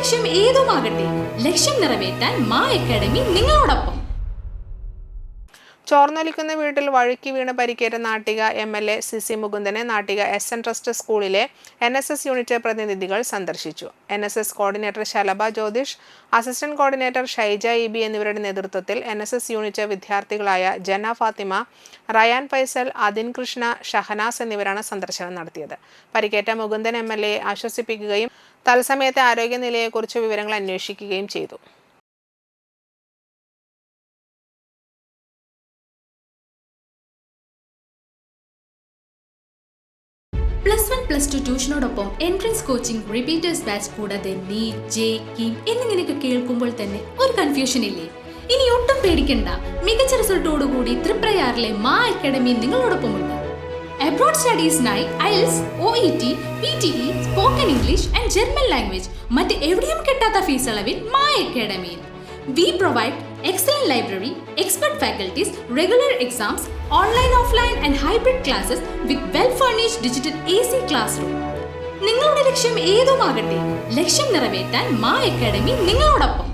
ലക്ഷ്യം ഏതുമാകട്ടെ, ലക്ഷ്യം നിറവേറ്റാൻ മാ അക്കാഡമി നിങ്ങളോടൊപ്പം. ചോർന്നൊലിക്കുന്ന വീട്ടിൽ വഴുക്കി വീണ് പരിക്കേറ്റ നാട്ടിക MLA CC മുകുന്ദനെ നാട്ടിക SN ട്രസ്റ്റ് സ്കൂളിലെ NSS യൂണിറ്റ് പ്രതിനിധികൾ സന്ദർശിച്ചു. NSS coordinator Shalabha Jyothish, assistant coordinator Shaija EB എന്നിവരുടെ നേതൃത്വത്തിൽ NSS യൂണിറ്റ് വിദ്യാർത്ഥികളായ ജന ഫാത്തിമ, റയാൻ ഫൈസൽ, അദിൻ കൃഷ്ണ, ഷഹനാസ് എന്നിവരാണ് സന്ദർശനം നടത്തിയത്. പരിക്കേറ്റ മുകുന്ദൻ MLA ആശ്വസിപ്പിക്കുകയും തത്സമയത്തെ ആരോഗ്യനിലയെക്കുറിച്ച് വിവരങ്ങൾ അന്വേഷിക്കുകയും ചെയ്തു. +1, +2 ട്യൂഷനോടൊപ്പം എൻട്രൻസ് കോച്ചിംഗ്, റിപ്പീറ്റേഴ്സ് ബാച്ച് കൂടാതെ NEET, JEE എന്നിങ്ങനെയൊക്കെ കേൾക്കുമ്പോൾ തന്നെ ഒരു കൺഫ്യൂഷൻ ഇല്ലേ? ഇനി ഒട്ടും പേടിക്കണ്ട. മികച്ച റിസൾട്ടോടുകൂടി തൃപ്രയാറിലെ മാ അക്കാഡമി നിങ്ങളോടൊപ്പമുണ്ട്. അബ്രോഡ് സ്റ്റഡീസിനായി IELTS, OET, PTE, spoken English and German language മറ്റ് എവിടെയും കിട്ടാത്ത ഫീസ് അളവിൽ മാ അക്കാഡമിയിൽ. We provide excellent library, expert faculties, regular exams, online, offline and hybrid classes with well-furnished digital AC classroom. നിങ്ങളുടെ ലക്ഷ്യം ഏതുമാകട്ടെ, ലക്ഷ്യം നിറവേറ്റാൻ മാ അക്കാഡമി നിങ്ങളോടൊപ്പം.